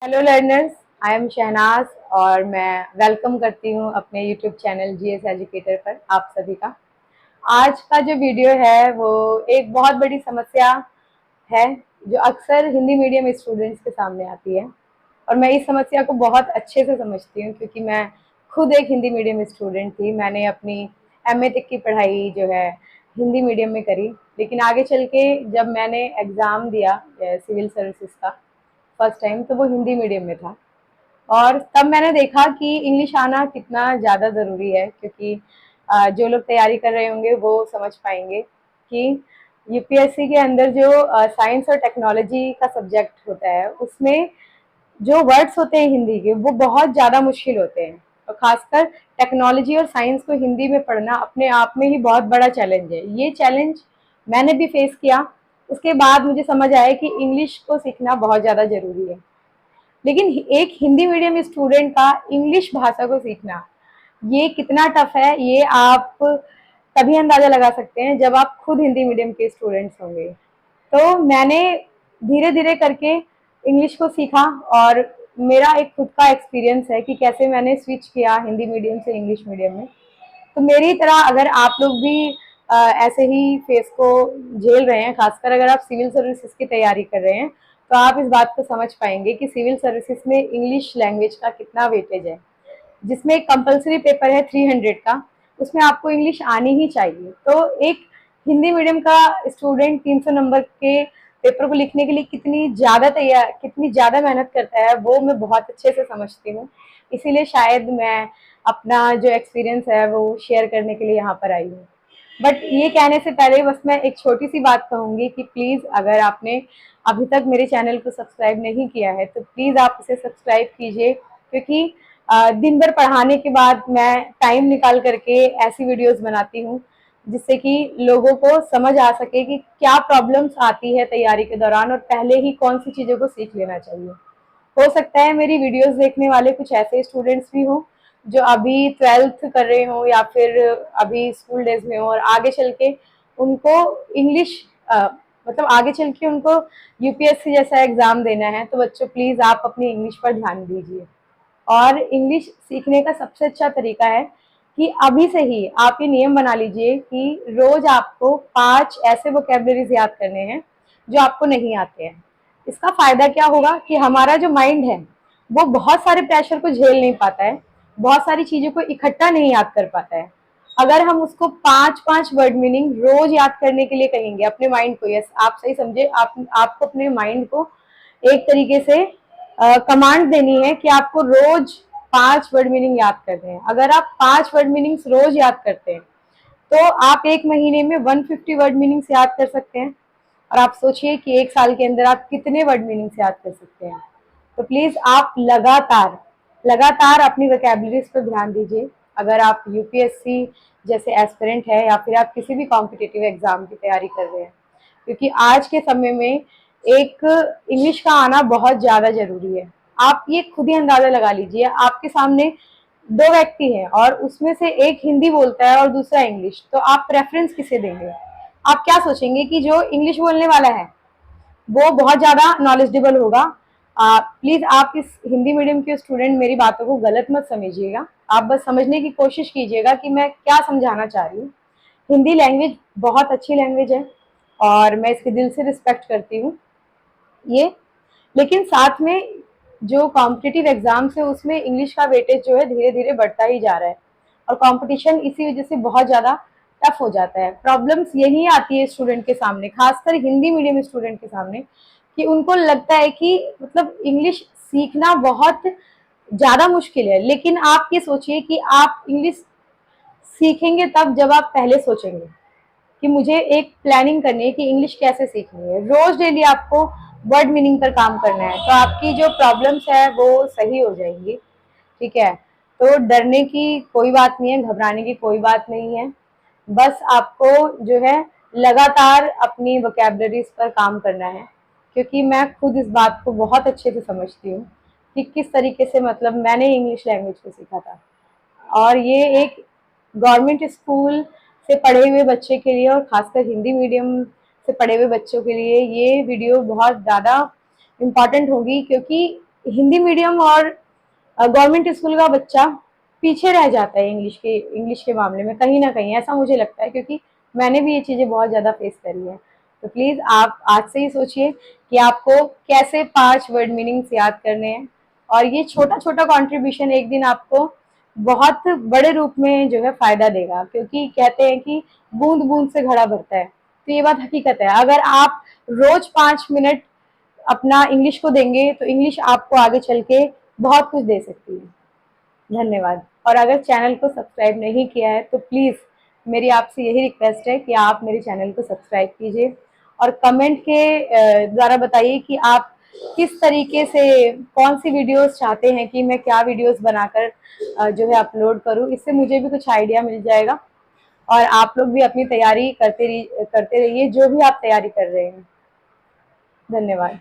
Hello learners, I am Shahnaz और मैं welcome करती हूँ अपने यूट्यूब चैनल जीएस एजुकेटर पर आप सभी का। आज का जो वीडियो है वो एक बहुत बड़ी समस्या है जो अक्सर हिंदी मीडियम स्टूडेंट्स के सामने आती है और मैं इस समस्या को बहुत अच्छे से समझती हूँ क्योंकि मैं खुद एक हिंदी मीडियम स्टूडेंट थी। मैंने अपनी एमए तक की पढ़ाई जो है हिंदी मीडियम में करी, लेकिन आगे चल के जब मैंने एग्ज़ाम दिया सिविल सर्विसेज का फर्स्ट टाइम, तो वो हिंदी मीडियम में था। और तब मैंने देखा कि इंग्लिश आना कितना ज़्यादा ज़रूरी है, क्योंकि जो लोग तैयारी कर रहे होंगे वो समझ पाएंगे कि यूपीएससी के अंदर जो साइंस और टेक्नोलॉजी का सब्जेक्ट होता है उसमें जो वर्ड्स होते हैं हिंदी के वो बहुत ज़्यादा मुश्किल होते हैं। और ख़ासकर टेक्नोलॉजी और साइंस को हिंदी में पढ़ना अपने आप में ही बहुत बड़ा चैलेंज है। ये चैलेंज मैंने भी फेस किया। उसके बाद मुझे समझ आया कि इंग्लिश को सीखना बहुत ज़्यादा ज़रूरी है। लेकिन एक हिंदी मीडियम स्टूडेंट का इंग्लिश भाषा को सीखना ये कितना टफ है, ये आप तभी अंदाजा लगा सकते हैं जब आप खुद हिंदी मीडियम के स्टूडेंट्स होंगे। तो मैंने धीरे धीरे करके इंग्लिश को सीखा और मेरा एक खुद का एक्सपीरियंस है कि कैसे मैंने स्विच किया हिंदी मीडियम से इंग्लिश मीडियम में। तो मेरी तरह अगर आप लोग भी ऐसे ही फेस को झेल रहे हैं, खासकर अगर आप सिविल सर्विसेज की तैयारी कर रहे हैं, तो आप इस बात को समझ पाएंगे कि सिविल सर्विसेज में इंग्लिश लैंग्वेज का कितना वेटेज है। जिसमें एक कंपलसरी पेपर है 300 का, उसमें आपको इंग्लिश आनी ही चाहिए। तो एक हिंदी मीडियम का स्टूडेंट 300 नंबर के पेपर को लिखने के लिए कितनी ज़्यादा मेहनत करता है वो मैं बहुत अच्छे से समझती हूँ। इसीलिए शायद मैं अपना जो एक्सपीरियंस है वो शेयर करने के लिए यहाँ पर आई हूँ। बट ये कहने से पहले बस मैं एक छोटी सी बात कहूँगी कि प्लीज़ अगर आपने अभी तक मेरे चैनल को सब्सक्राइब नहीं किया है तो प्लीज़ आप इसे सब्सक्राइब कीजिए, क्योंकि दिन भर पढ़ाने के बाद मैं टाइम निकाल करके ऐसी वीडियोस बनाती हूँ जिससे कि लोगों को समझ आ सके कि क्या प्रॉब्लम्स आती है तैयारी के दौरान और पहले ही कौन सी चीज़ों को सीख लेना चाहिए। हो सकता है मेरी वीडियोस देखने वाले कुछ ऐसे स्टूडेंट्स भी हों जो अभी 12th कर रहे हों या फिर अभी स्कूल डेज में हो और आगे चल के उनको इंग्लिश मतलब आगे चल के उनको यूपीएससी जैसा एग्ज़ाम देना है। तो बच्चों प्लीज़ आप अपनी इंग्लिश पर ध्यान दीजिए। और इंग्लिश सीखने का सबसे अच्छा तरीका है कि अभी से ही आप ये नियम बना लीजिए कि रोज आपको 5 ऐसे वोकैबुलरीज याद करने हैं जो आपको नहीं आते हैं। इसका फायदा क्या होगा कि हमारा जो माइंड है वो बहुत सारे प्रेशर को झेल नहीं पाता है, बहुत सारी चीजों को इकट्ठा नहीं याद कर पाता है। अगर हम उसको 5-5 वर्ड मीनिंग रोज याद करने के लिए कहेंगे अपने माइंड को, यस आप सही समझे, आपको अपने माइंड को एक तरीके से कमांड देनी है कि आपको रोज 5 वर्ड मीनिंग याद करते हैं। अगर आप 5 वर्ड मीनिंग्स रोज याद करते हैं तो आप एक महीने में 150 वर्ड मीनिंग्स याद कर सकते हैं। और आप सोचिए कि एक साल के अंदर आप कितने वर्ड मीनिंग्स याद कर सकते हैं। तो प्लीज आप लगातार लगातार अपनी वोकैबुलरीज पर ध्यान दीजिए। अगर आप यूपीएससी जैसे एस्पिरेंट है या फिर आप किसी भी कॉम्पिटिटिव एग्जाम की तैयारी कर रहे हैं, क्योंकि आज के समय में एक इंग्लिश का आना बहुत ज़्यादा ज़रूरी है। आप ये खुद ही अंदाज़ा लगा लीजिए, आपके सामने 2 व्यक्ति हैं और उसमें से एक हिंदी बोलता है और दूसरा इंग्लिश, तो आप प्रेफ़रेंस किसे देंगे? आप क्या सोचेंगे कि जो इंग्लिश बोलने वाला है वो बहुत ज़्यादा नॉलेजेबल होगा। प्लीज़ आप इस हिंदी मीडियम के स्टूडेंट मेरी बातों को गलत मत समझिएगा। आप बस समझने की कोशिश कीजिएगा कि मैं क्या समझाना चाह रही हूँ। हिंदी लैंग्वेज बहुत अच्छी लैंग्वेज है और मैं इसके दिल से रिस्पेक्ट करती हूँ ये। लेकिन साथ में जो कॉम्पिटिटिव एग्जाम्स है उसमें इंग्लिश का वेटेज जो है धीरे धीरे बढ़ता ही जा रहा है और कंपटीशन इसी वजह से बहुत ज़्यादा टफ हो जाता है। प्रॉब्लम्स यही आती है स्टूडेंट के सामने, खासकर हिंदी मीडियम स्टूडेंट के सामने, कि उनको लगता है कि मतलब इंग्लिश सीखना बहुत ज़्यादा मुश्किल है। लेकिन आप ये सोचिए कि आप इंग्लिश सीखेंगे तब जब आप पहले सोचेंगे कि मुझे एक प्लानिंग करनी है कि इंग्लिश कैसे सीखनी है। रोज डेली आपको वर्ड मीनिंग पर काम करना है तो आपकी जो प्रॉब्लम्स है वो सही हो जाएंगी। ठीक है, तो डरने की कोई बात नहीं है, घबराने की कोई बात नहीं है। बस आपको जो है लगातार अपनी वोकैबुलरीज पर काम करना है, क्योंकि मैं खुद इस बात को बहुत अच्छे से समझती हूँ कि किस तरीके से मतलब मैंने इंग्लिश लैंग्वेज को सीखा था। और ये एक गवर्नमेंट स्कूल से पढ़े हुए बच्चे के लिए और खासकर हिंदी मीडियम से पढ़े हुए बच्चों के लिए ये वीडियो बहुत ज़्यादा इम्पॉर्टेंट होगी, क्योंकि हिंदी मीडियम और गवर्नमेंट स्कूल का बच्चा पीछे रह जाता है इंग्लिश के मामले में, कहीं ना कहीं ऐसा मुझे लगता है, क्योंकि मैंने भी ये चीज़ें बहुत ज़्यादा फेस करी है। तो प्लीज़ आप आज से ही सोचिए कि आपको कैसे 5 वर्ड मीनिंग्स याद करने हैं, और ये छोटा छोटा कंट्रीब्यूशन एक दिन आपको बहुत बड़े रूप में जो है फायदा देगा, क्योंकि कहते हैं कि बूंद बूंद से घड़ा भरता है। तो ये बात हकीकत है। अगर आप रोज 5 मिनट अपना इंग्लिश को देंगे तो इंग्लिश आपको आगे चल के बहुत कुछ दे सकती है। धन्यवाद। और अगर चैनल को सब्सक्राइब नहीं किया है तो प्लीज़ मेरी आपसे यही रिक्वेस्ट है कि आप मेरे चैनल को सब्सक्राइब कीजिए, और कमेंट के द्वारा बताइए कि आप किस तरीके से कौन सी वीडियोस चाहते हैं कि मैं क्या वीडियोस बनाकर जो है अपलोड करूं। इससे मुझे भी कुछ आइडिया मिल जाएगा, और आप लोग भी अपनी तैयारी करते रहिए जो भी आप तैयारी कर रहे हैं। धन्यवाद।